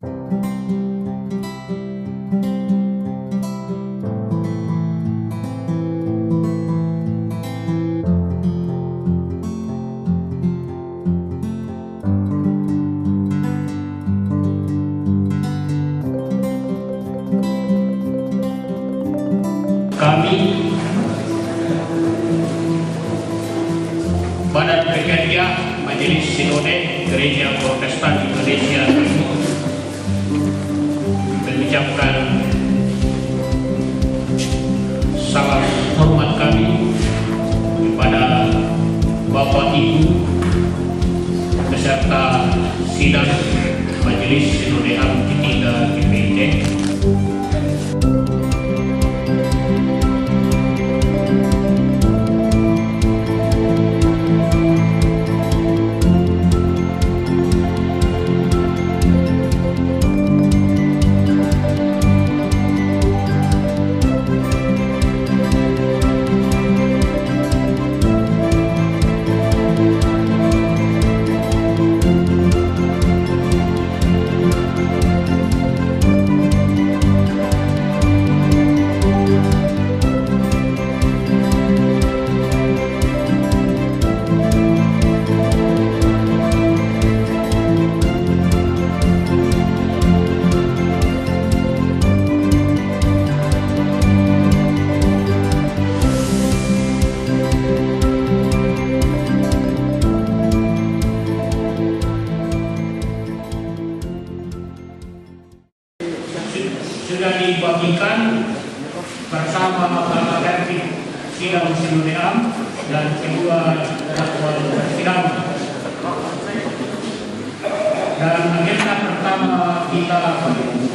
Kami, Badan Pekerja Majelis Sinode Gereja Protestan Indonesia Timur, mengucapkan salam hormat kami kepada Bapak Ibu beserta sidang Majelis Sinode Am ketiga GPIT. Sudah dibagikan bersama Bapak David sidang Sinode Am dan kedua jadwal persidangan. Dan agenda pertama kita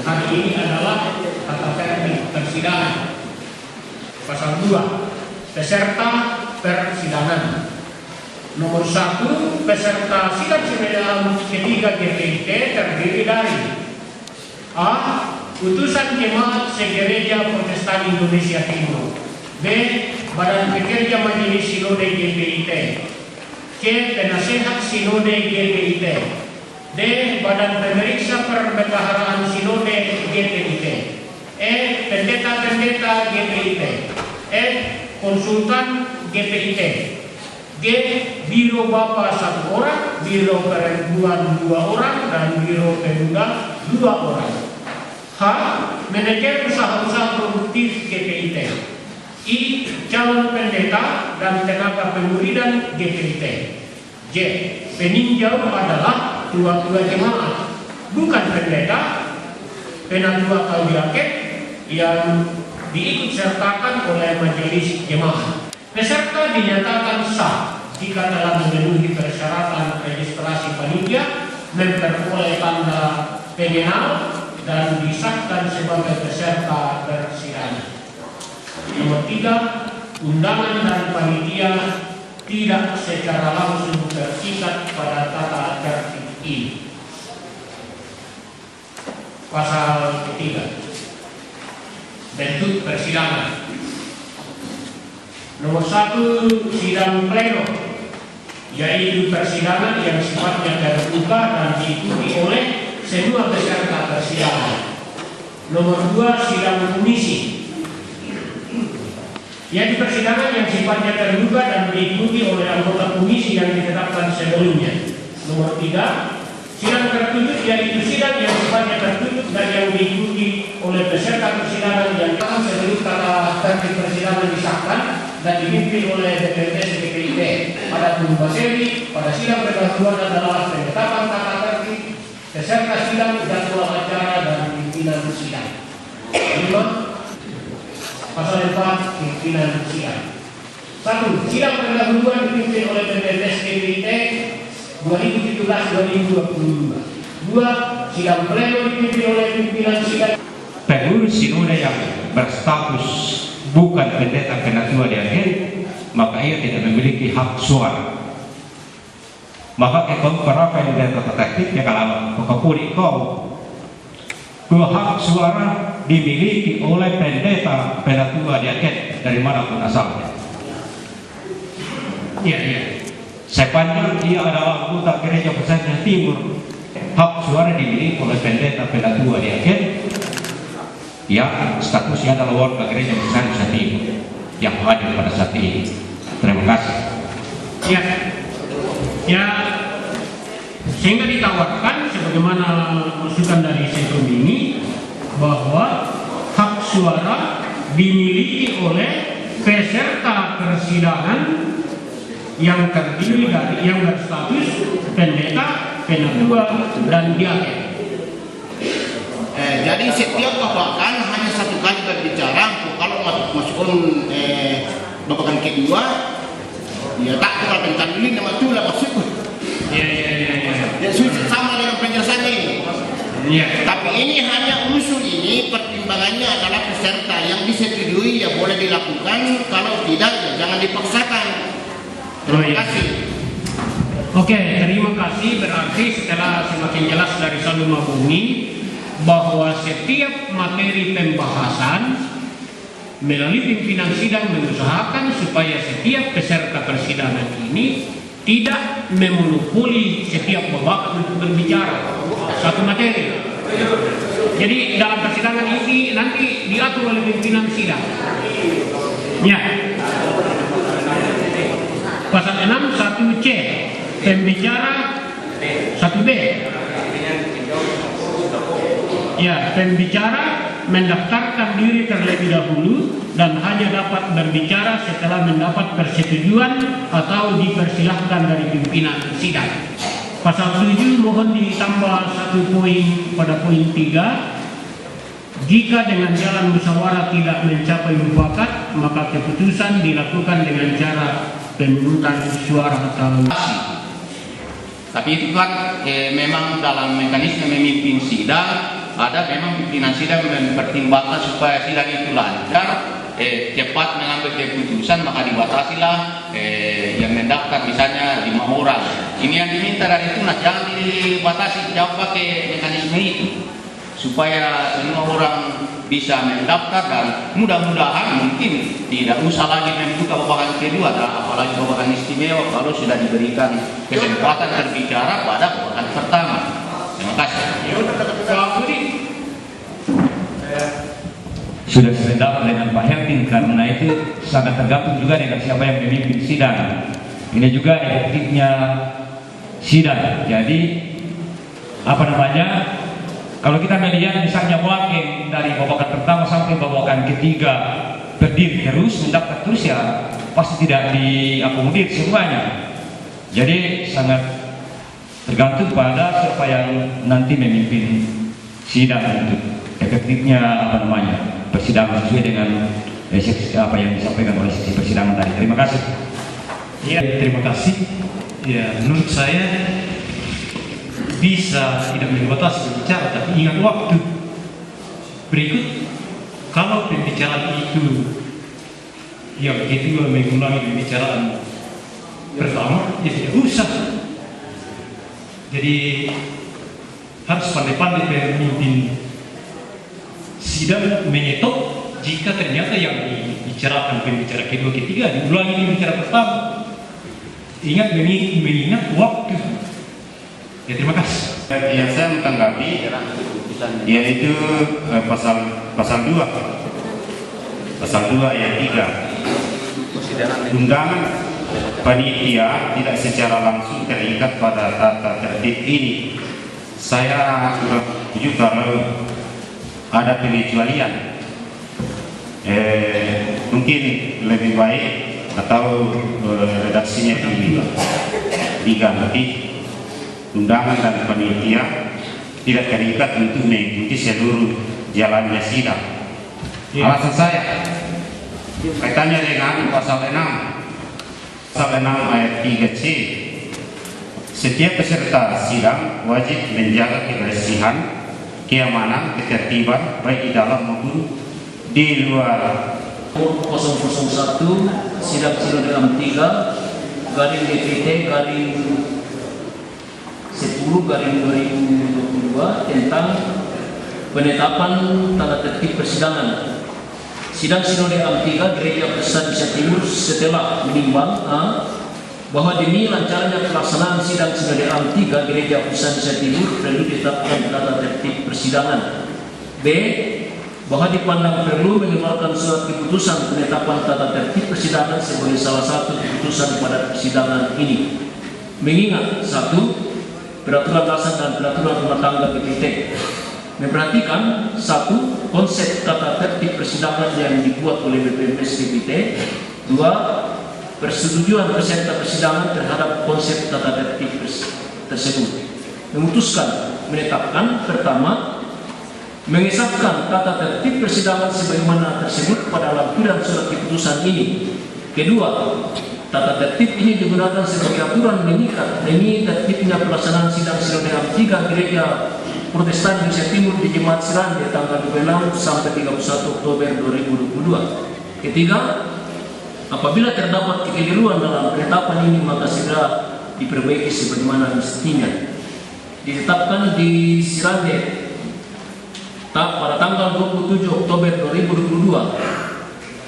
hari ini adalah tata tertib persidangan. Pasal 2, peserta persidangan. Nomor 1, peserta sidang Sinode Am ketiga GPIT terdiri dari A. Utusan Jemaat Se-Gereja Protestan Indonesia Timur. B. Badan Pekerja Majelis Sinode GPIT. C. Penasehat Sinode GPIT. D. Badan Pemeriksa Perbendaharaan Sinode GPIT. E. Pendeta-pendeta GPIT. F. Konsultan GPIT. G. Biro Bapa 1 orang, Biro Perempuan 2 orang, dan Biro Pemuda 2 orang. H. Manajer usaha-usaha produktif GPIT. I. Calon pendeta dan tenaga pemuridan GPIT. J. Peninjau adalah tua-tua jemaat, bukan pendeta, penatua kaudiaken yang diikut sertakan oleh majelis jemaat. Peserta dinyatakan sah jika telah memenuhi persyaratan registrasi panitia, memperoleh tanda pengenal, dan disahkan sebagai peserta persidangan. Nomor 3, undangan dan panitia tidak secara langsung terikat pada tata tertib ini. Pasal ketiga, bentuk persidangan. Nomor 1, sidang pleno, yaitu persidangan yang sifatnya terbuka dan diikuti oleh semua peserta persidangan. Nomor 2, sidang komisi, yaitu persidangan yang sifatnya terbuka dan diikuti oleh anggota komisi yang ditetapkan sebelumnya. Nomor 3, sidang tertutup, yaitu sidang yang sifatnya tertutup dan yang diikuti oleh peserta persidangan yang sebelum tata tertib persidangan disahkan dan dipimpin oleh DPRD GPIT. Pada pembaseri, pada sidang pendahuluan adalah penetapan tata tertib, peserta sidang, jadwal acara, dan pimpinan sidang. 5. Pasal 4, pimpinan sidang. 1. Sidang pendahuluan dipimpin oleh PPS GPIT 2017-2022. 2. Sidang pleno dipimpin oleh pimpinan sidang. Pengurus sinode yang berstatus bukan pendeta penatua diaken, maka ia tidak memiliki hak suara. Maka kau berapa yang dari tata tertibnya kalau kepuri kau hak suara dimiliki oleh pendeta penatua diaken dari manapun asalnya. Iya. Sepanjang ia adalah anggota Gereja Protestan Timur hak suara dimiliki oleh pendeta-penatua di akhir yang statusnya adalah warga gereja besar Nusa Timur yang hadir pada saat ini. Terima kasih. Ya, sehingga ditawarkan sebagaimana masukan dari Setrum ini bahwa hak suara dimiliki oleh peserta persidangan yang terdiri dari yang berstatus pendeta, penatua, dan diaken. Jadi setiap babakan hanya satu kali berbicara. Kalau masuk babakan kedua, ya tak tukar pencan ini nama itu lah masuk. Ya sama dengan penjelasannya ini. Tapi ini hanya usul ini, pertimbangannya adalah peserta yang disetujui ya boleh dilakukan, kalau tidak ya jangan dipaksakan. Terima kasih. Oke, terima kasih. Berarti setelah semakin jelas dari Saluma Bumi bahwa setiap materi pembahasan melalui pimpinan sidang mengusahakan supaya setiap peserta persidangan ini tidak memonopoli setiap babakan untuk berbicara satu materi. Jadi dalam persidangan ini nanti diatur oleh pimpinan sidang. Ya. Pasal 6 1C pembicara 1B. Ya, pembicara mendaftarkan diri terlebih dahulu dan hanya dapat berbicara setelah mendapat persetujuan atau dipersilahkan dari pimpinan sidang. Pasal 7 mohon ditambah satu poin pada poin 3. Jika dengan jalan musyawarah tidak mencapai mufakat, maka keputusan dilakukan dengan cara pemungutan suara atau Tapi itu kan memang dalam mekanisme memimpin sidang ada memang pimpinan sidang mempertimbangkan supaya sidang itu lancar, cepat mengambil keputusan, maka dibatasilah yang mendaftar misalnya 5 orang. Ini yang diminta dari Tunas, jangan dibatasi, jauh pakai mekanisme itu supaya semua orang bisa mendaftar dan mudah-mudahan mungkin tidak usah lagi membuka babakan kedua, apalagi babakan istimewa kalau sudah diberikan kesempatan berbicara pada babakan pertama. Terima kasih. Sudah sependapat dengan Pak Hertin, karena itu sangat tergantung juga dengan siapa yang memimpin sidang. Ini juga efektifnya sidang. Jadi kalau kita melihat misalnya wakil dari babakan pertama sampai babakan ketiga berdiri terus, mendaftar terus, ya pasti tidak diakomodir semuanya. Jadi sangat tergantung pada siapa yang nanti memimpin sidang untuk efektifnya persidangan sesuai dengan apa yang disampaikan oleh sesi persidangan tadi. Terima kasih. Ya, terima kasih. Ya, menurut saya bisa tidak membatasi berbicara, tapi ingat waktu. Berikut, kalau pembicaraan itu yang kedua mengulangi pembicaraan pertama, ya tidak usah. Jadi harus pandai-pandai pemimpin sidang menyetop jika ternyata yang dibicarakan pembicara kedua ketiga diulangi pembicara pertama. Ingat mengingat waktu. Ya, terima kasih. Yang saya menanggapi yaitu pasal 2 ayat 3. Undangan panitia tidak secara langsung terikat pada tata tertib ini. Saya setuju kalau ada pengecualian, mungkin lebih baik atau redaksinya diganti. Undangan dan panitia tidak terikat untuk mengikuti seluruh jalannya sidang. Alasan saya kaitannya dengan pasal 6 ayat 3C. Setiap peserta sidang wajib menjaga kebersihan, keamanan, ketertiban baik di dalam maupun di luar. 001 sidang sinode AM3 garing DPT garing 10/2022 tentang penetapan tata tertib persidangan. Sidang sinode AM3 Gereja Besar Nusa Timur setelah menimbang bahwa demi lancarnya pelaksanaan sidang Sinode Am 3 Gereja Pusat Indonesia Timur perlu ditetapkan tata tertib persidangan. B. Bahwa dipandang perlu mengeluarkan surat keputusan penetapan tata tertib persidangan sebagai salah satu keputusan pada persidangan ini. Mengingat 1. Peraturan dasar dan peraturan rumah tangga PPT memperhatikan 1. Konsep tata tertib persidangan yang dibuat oleh BPMS PPT. 2. Persetujuan peserta persidangan terhadap konsep tata tertib tersebut. Memutuskan menetapkan pertama, mengesahkan tata tertib persidangan sebagaimana tersebut pada lampiran surat keputusan ini. Kedua, tata tertib ini digunakan sebagai aturan mengikat demi tertibnya pelaksanaan sidang Sinode Am 3 Gereja Protestan Indonesia Timur di Jemaat Serande tanggal 26 sampai 31 Oktober 2022. Ketiga, apabila terdapat kekeliruan dalam penetapan ini maka segera diperbaiki sebagaimana mestinya. Ditetapkan di Serande pada tanggal 27 Oktober 2022.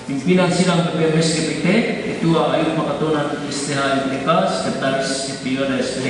Pimpinan sidang PPMS GPT Ketua Ayub Makatonan STH MPK Sekretaris SPO dan SPD.